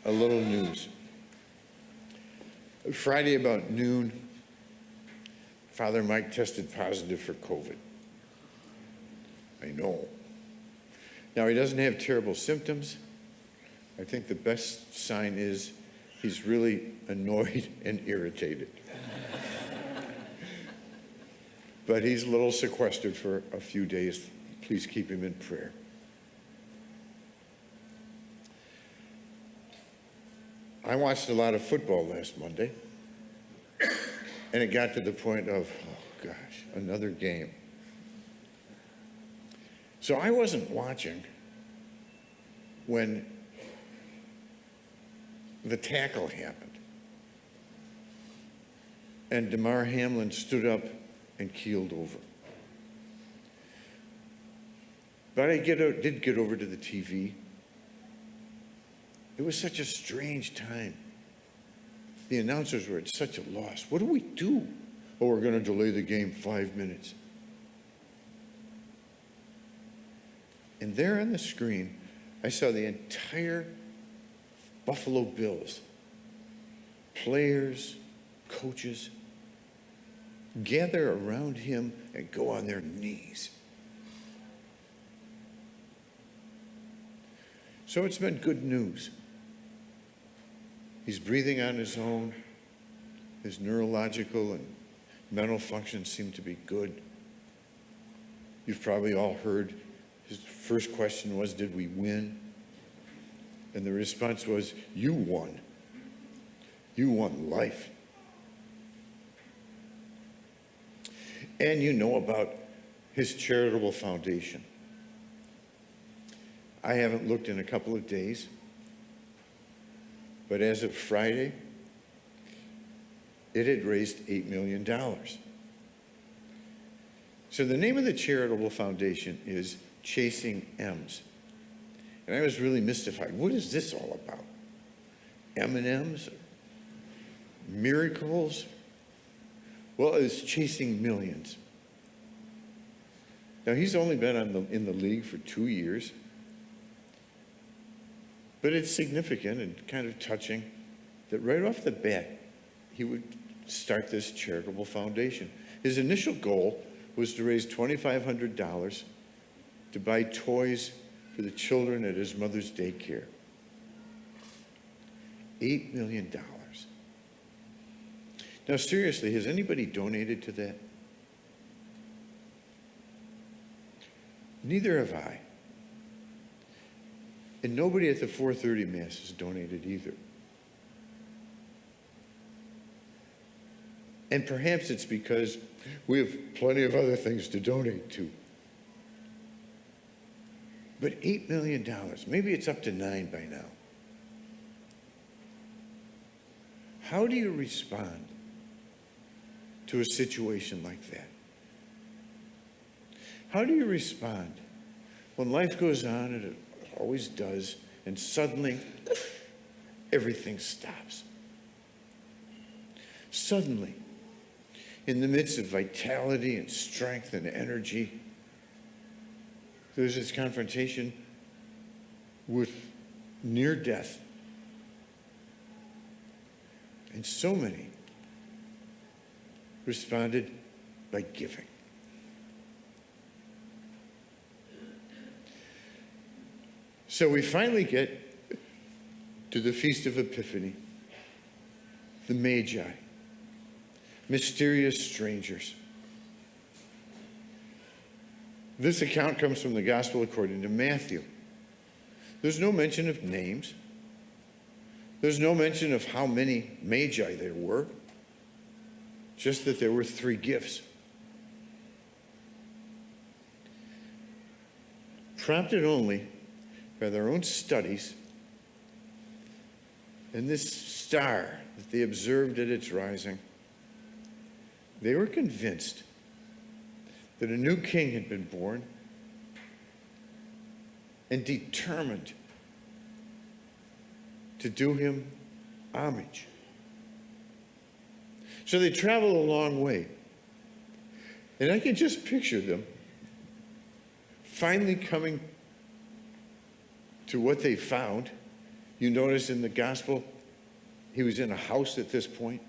a little news. Friday about noon, Father Mike tested positive for COVID. I know. Now, he doesn't have terrible symptoms. I think the best sign is he's really annoyed and irritated. But he's a little sequestered for a few days. Please keep him in prayer. I watched a lot of football last Monday, and it got to the point of, oh gosh, another game. So I wasn't watching when the tackle happened, and Damar Hamlin stood up and keeled over. But I did get over to the TV. It was such a strange time. The announcers were at such a loss. What do we do? Oh, we're going to delay the game 5 minutes. And there on the screen, I saw the entire Buffalo Bills, players, coaches, gather around him and go on their knees. So it's been good news. He's breathing on his own. His neurological and mental functions seem to be good. You've probably all heard his first question was, did we win? And the response was, you won. You won life. And you know about his charitable foundation. I haven't looked in a couple of days, but as of Friday, it had raised $8 million. So the name of the charitable foundation is Chasing M's. And I was really mystified. What is this all about? M&Ms? Miracles? Well, it's chasing millions. Now, he's only been in the league for 2 years. But it's significant and kind of touching that right off the bat, he would start this charitable foundation. His initial goal was to raise $2,500 to buy toys for the children at his mother's daycare. $8 million. Now, seriously, has anybody donated to that? Neither have I. And nobody at the 4:30 Mass has donated either. And perhaps it's because we have plenty of other things to donate to. But $8 million, maybe it's up to $9 million by now. How do you respond to a situation like that? How do you respond when life goes on, and it always does, and suddenly everything stops? Suddenly, in the midst of vitality and strength and energy, there's this confrontation with near death. And so many responded by giving. So we finally get to the Feast of Epiphany, the Magi, mysterious strangers. This account comes from the Gospel according to Matthew. There's no mention of names. There's no mention of how many Magi there were, just that there were 3 gifts. Prompted only by their own studies and this star that they observed at its rising, they were convinced that a new king had been born and determined to do him homage. So they traveled a long way. And I can just picture them finally coming to what they found You notice in the gospel, he was in a house at this point.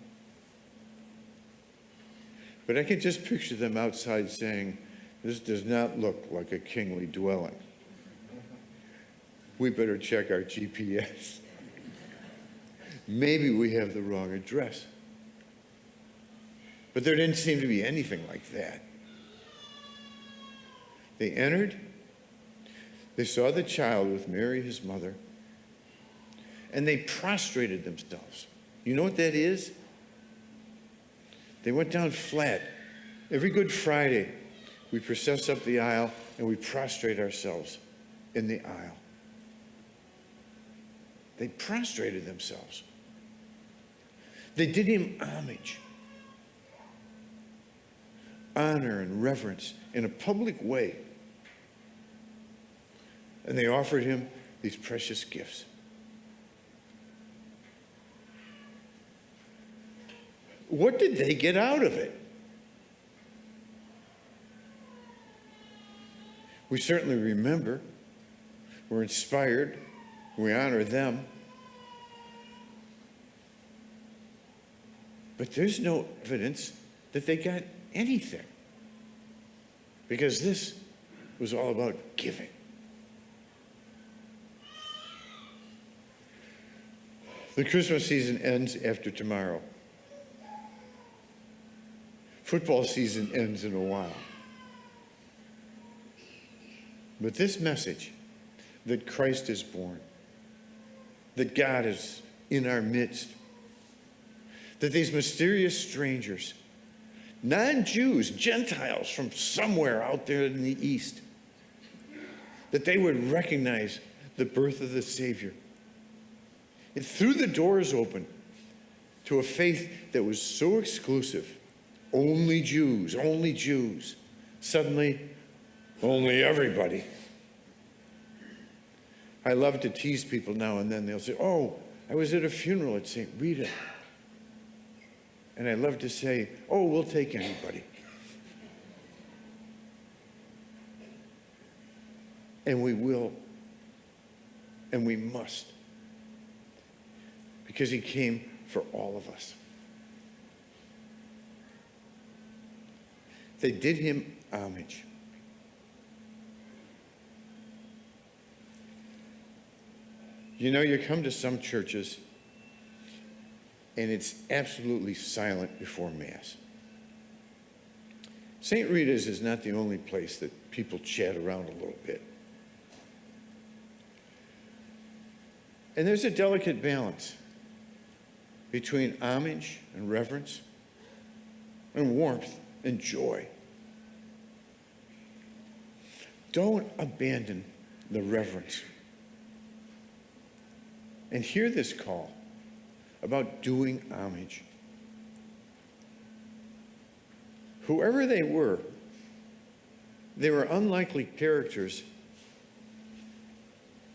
But I can just picture them outside saying, "This does not look like a kingly dwelling. We better check our GPS. Maybe we have the wrong address." But there didn't seem to be anything like that. They entered, they saw the child with Mary, his mother, and they prostrated themselves. You know what that is? They went down flat. Every Good Friday, we process up the aisle and we prostrate ourselves in the aisle. They prostrated themselves. They did him homage, honor and reverence in a public way. And they offered him these precious gifts. What did they get out of it? We certainly remember, we're inspired, we honor them. But there's no evidence that they got anything, because this was all about giving. The Christmas season ends after tomorrow. Football season ends in a while. But this message that Christ is born, that God is in our midst, that these mysterious strangers, non-Jews, Gentiles from somewhere out there in the East, that they would recognize the birth of the Savior. It threw the doors open to a faith that was so exclusive. Only Jews, only Jews. Suddenly, only everybody. I love to tease people now and then. They'll say, "Oh, I was at a funeral at St. Rita." And I love to say, "Oh, we'll take anybody." And we will, and we must, because he came for all of us. They did him homage. You know, you come to some churches and it's absolutely silent before Mass. St. Rita's is not the only place that people chat around a little bit. And there's a delicate balance between homage and reverence and warmth and joy. Don't abandon the reverence. And hear this call about doing homage. Whoever they were unlikely characters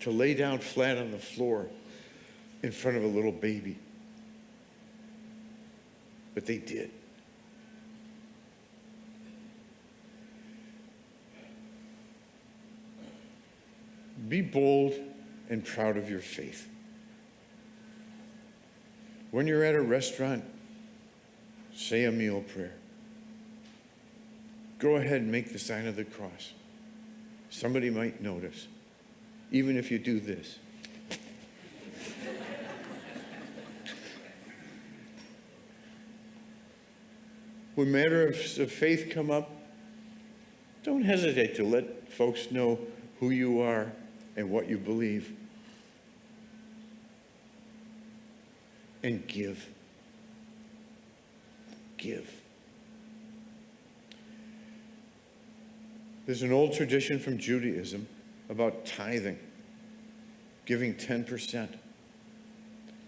to lay down flat on the floor in front of a little baby. But they did. Be bold and proud of your faith. When you're at a restaurant, say a meal prayer. Go ahead and make the sign of the cross. Somebody might notice, even if you do this. When matters of faith come up, don't hesitate to let folks know who you are and what you believe. And give. Give. There's an old tradition from Judaism about tithing, giving 10%.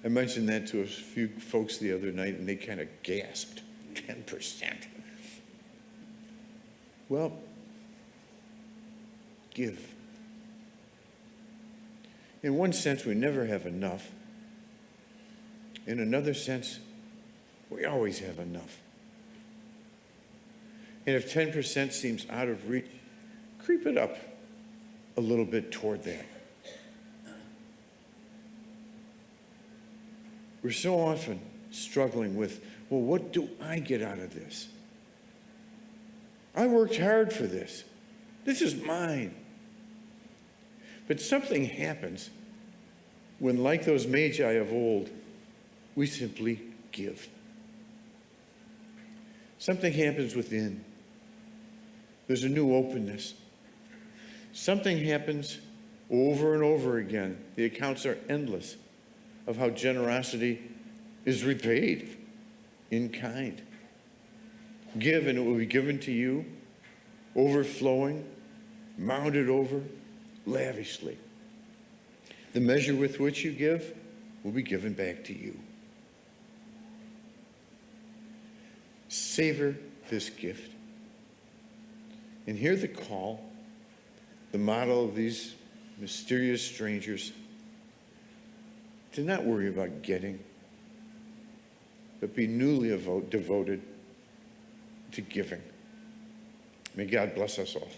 I mentioned that to a few folks the other night, and they kind of gasped. 10%. Well, give. In one sense, we never have enough. In another sense, we always have enough. And if 10% seems out of reach, creep it up a little bit toward that. We're so often struggling with, well, what do I get out of this? I worked hard for this. This is mine. But something happens when, like those magi of old, we simply give. Something happens within. There's a new openness. Something happens over and over again. The accounts are endless of how generosity is repaid in kind. Give and it will be given to you, overflowing, mounted over, lavishly. The measure with which you give will be given back to you. Savor this gift. And hear the call, the model of these mysterious strangers, to not worry about getting, but be newly devoted to giving. May God bless us all.